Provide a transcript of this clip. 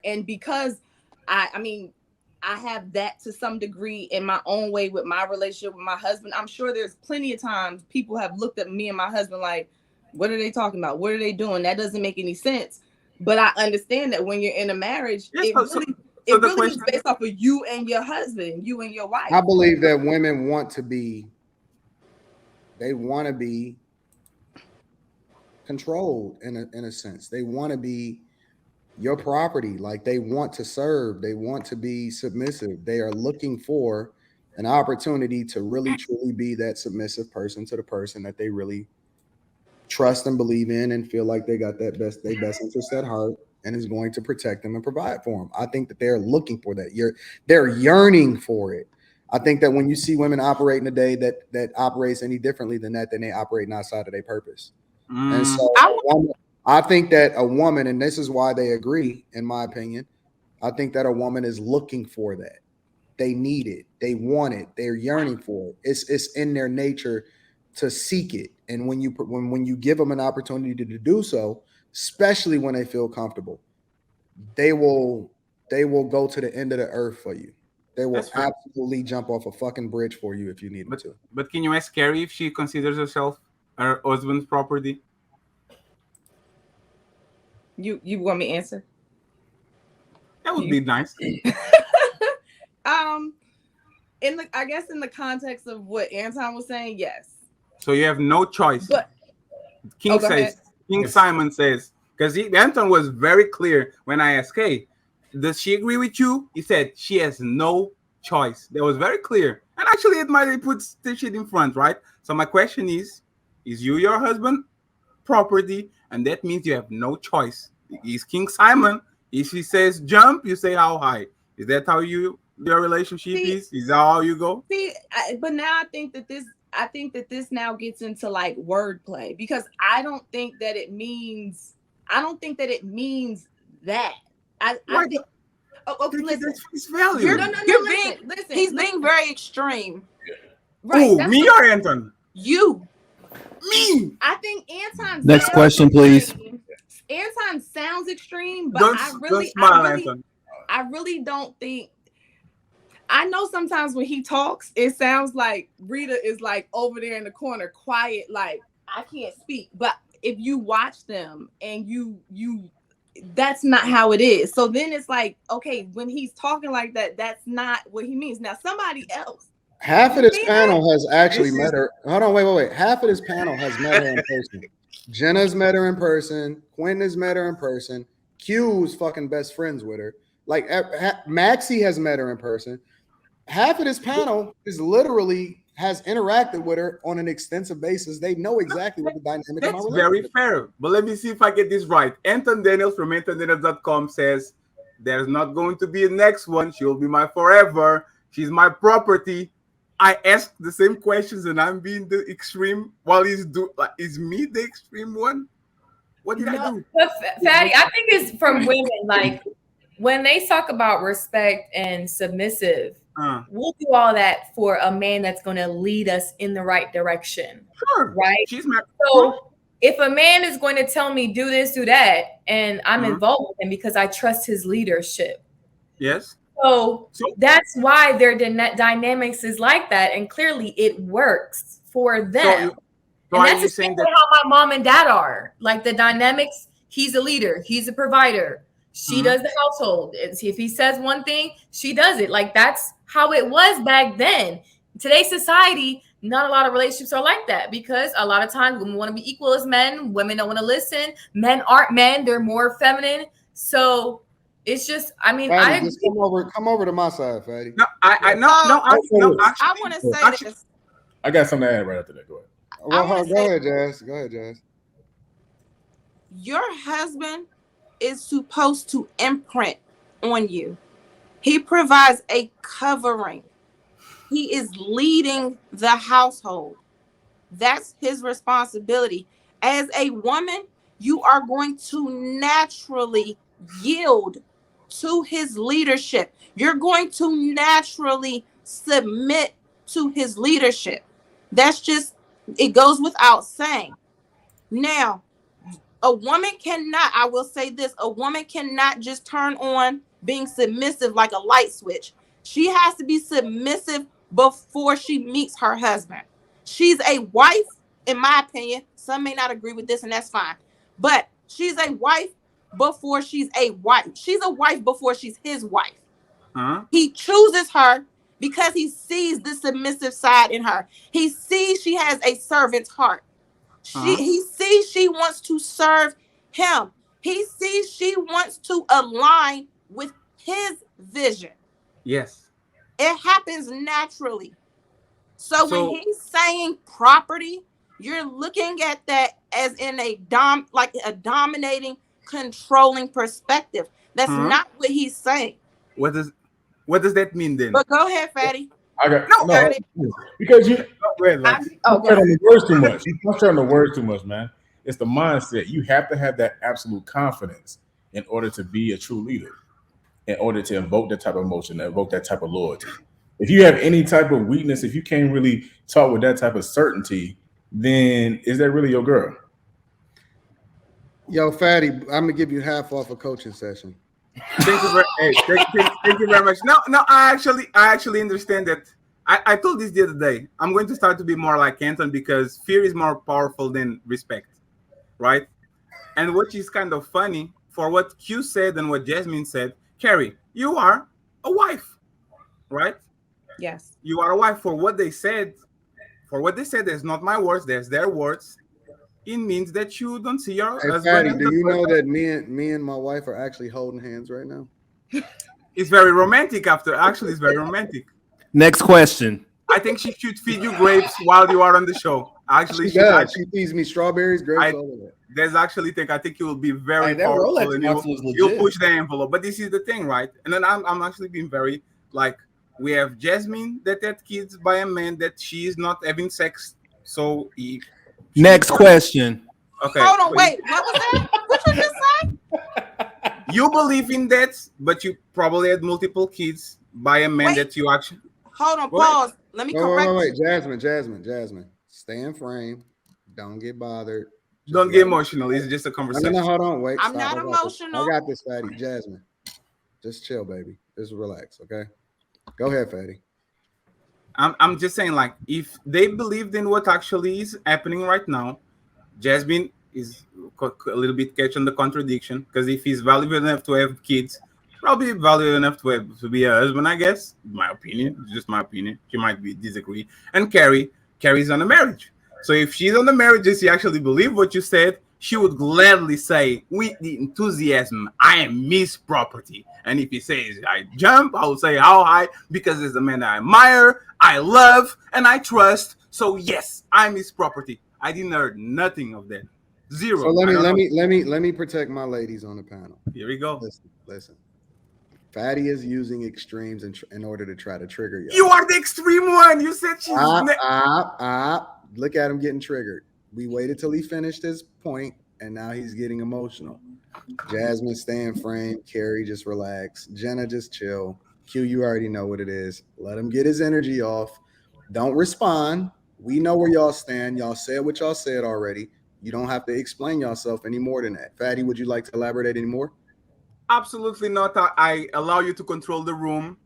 And because I mean, I have that to some degree in my own way with my relationship with my husband. I'm sure there's plenty of times people have looked at me and my husband like, what are they talking about? What are they doing? That doesn't make any sense. But I understand that when you're in a marriage, Yes, it the really question is based off of you and your husband, you and your wife. I believe that women want to be controlled in a sense. They want to be your property. Like they want to serve. They want to be submissive. They are looking for an opportunity to really truly be that submissive person to the person that they really trust and believe in and feel like they got their best interest at heart and is going to protect them and provide for them. I think that they're looking for that. They're yearning for it. I think that when you see women operate in a day that operates any differently than that, then they operate outside of their purpose. And so I think that a woman, and this is why they agree, in my opinion, I think that a woman is looking for that. They need it. They want it. They're yearning for it. It's in their nature to seek it. And when you give them an opportunity to do so, especially when they feel comfortable, they will go to the end of the earth for you. They will absolutely jump off a fucking bridge for you if you need them to. But can you ask Carrie if she considers herself her husband's property? You want me to answer? That would be nice. I guess in the context of what Anton was saying, yes. So you have no choice. But King Simon says, because Anton was very clear when I asked, hey, does she agree with you? He said she has no choice. That was very clear. And actually, it might have put the shit in front, right? So my question is you your husband property? And that means you have no choice. He's King Simon. If he says jump, you say how high. Is that how your relationship is? Is that how you go? But now I think that this now gets into like wordplay, because I don't think that it means that. I think. Okay, listen. He's being very extreme. Right? Who, me or Anton? You. Me. I think Anton. Next question, please. Anton sounds extreme, but Don't smile, Anton. I really don't think. I know sometimes when he talks, it sounds like Rita is like over there in the corner, quiet, like I can't speak. But if you watch them and you that's not how it is. So then it's like, okay, when he's talking like that, that's not what he means. Now somebody else. Half of this panel has actually met her. Hold on, wait. Half of this panel has met her in person. Jenna's met her in person. Quinn has met her in person. Q's fucking best friends with her. Like Maxie has met her in person. Half of this panel has interacted with her on an extensive basis. They know exactly what the dynamic is. That's very fair. But let me see if I get this right. Anton Daniels from AntonDaniels.com says there's not going to be a next one. She'll be my forever. She's my property. I asked the same questions and I'm being the extreme while is me the extreme one? What did I do? But Fatty, I think it's from women. Like when they talk about respect and submissive, we'll do all that for a man that's going to lead us in the right direction. Sure. Right? So if a man is going to tell me do this, do that, and I'm involved with him because I trust his leadership. Yes. So that's why their dynamics is like that. And clearly it works for them. And that's exactly how my mom and dad are. Like the dynamics, he's a leader. He's a provider. She does the household. If he says one thing, she does it. Like that's how it was back then. Today's society, not a lot of relationships are like that because a lot of times women want to be equal as men. Women don't want to listen. Men aren't men. They're more feminine. So it's just, I mean, Fatty, just come over to my side, Fatty. No, I want to say this. I got something to add right after that. Go ahead. Well, go ahead, Jazz. Your husband is supposed to imprint on you. He provides a covering. He is leading the household. That's his responsibility. As a woman, you are going to naturally yield to his leadership. You're going to naturally submit to his leadership. That's just, it goes without saying. Now, A woman cannot, I will say this, a woman cannot just turn on being submissive like a light switch. She has to be submissive before she meets her husband. She's a wife, in my opinion. Some may not agree with this, and that's fine. But she's a wife before she's a wife. She's a wife before she's his wife. He chooses her because he sees the submissive side in her. He sees she has a servant's heart. He sees she wants to serve him. He sees she wants to align with his vision. Yes. It happens naturally. So when he's saying property, you're looking at that as in a dominating, controlling perspective. That's not what he's saying. What does that mean then? But go ahead, Fatty. Because you concentrate on the words too much. You concentrate on the words too much, man. It's the mindset. You have to have that absolute confidence in order to be a true leader, in order to invoke that type of emotion, invoke that type of loyalty. If you have any type of weakness, if you can't really talk with that type of certainty, then is that really your girl? Yo, Fatty, I'm gonna give you half off a coaching session. Thank you very much. No, I actually understand that. I told this the other day. I'm going to start to be more like Anton because fear is more powerful than respect, right? And what is kind of funny for what Q said and what Jasmine said, Carrie, you are a wife, right? Yes. You are a wife. For what they said, there's not my words, there's their words. It means that you don't see your husband. Fatty, do you know that me and my wife are actually holding hands right now? It's very romantic it's very romantic. Next question. I think she should feed you grapes while you are on the show. Actually, she feeds me strawberries, grapes, all of that. There's actually I think you will be very powerful and you'll push the envelope. But this is the thing, right? And then I'm actually being very like, we have Jasmine that had kids by a man that she is not having sex. So next question. Okay. Hold on, wait. What was that? What you just say? You believe in that, but you probably had multiple kids by a man that you actually. Hold on, pause. Let me correct you. Jasmine. Stay in frame. Don't get bothered. Don't get emotional. It's just a conversation. No, hold on. Wait. I'm not emotional. I got this, Fatty. Jasmine. Just chill, baby. Just relax, okay? Go ahead, Fatty. I'm just saying, like, if they believed in what actually is happening right now, Jasmine is a little bit catching the contradiction, because if he's valuable enough to have kids, probably valuable enough to be a husband, I guess. My opinion, it's just my opinion. She might disagree. And Carrie's on a marriage. So if she's on the marriage and she actually believe what you said, she would gladly say, with the enthusiasm, I am Miss Property. And if he says I jump, I will say how high, because it's the man I admire, I love, and I trust. So yes, I'm Miss Property. I didn't hear nothing of that. Zero. So let me protect my ladies on the panel. Here we go. Listen. Fatty is using extremes in order to try to trigger you. You are the extreme one. You said she's look at him getting triggered. We waited till he finished his point, and now he's getting emotional. Jasmine, stay in frame. Carrie, just relax. Jenna, just chill. Q, you already know what it is. Let him get his energy off. Don't respond. We know where y'all stand. Y'all said what y'all said already. You don't have to explain yourself any more than that. Fatty, would you like to elaborate any more? Absolutely not. I allow you to control the room.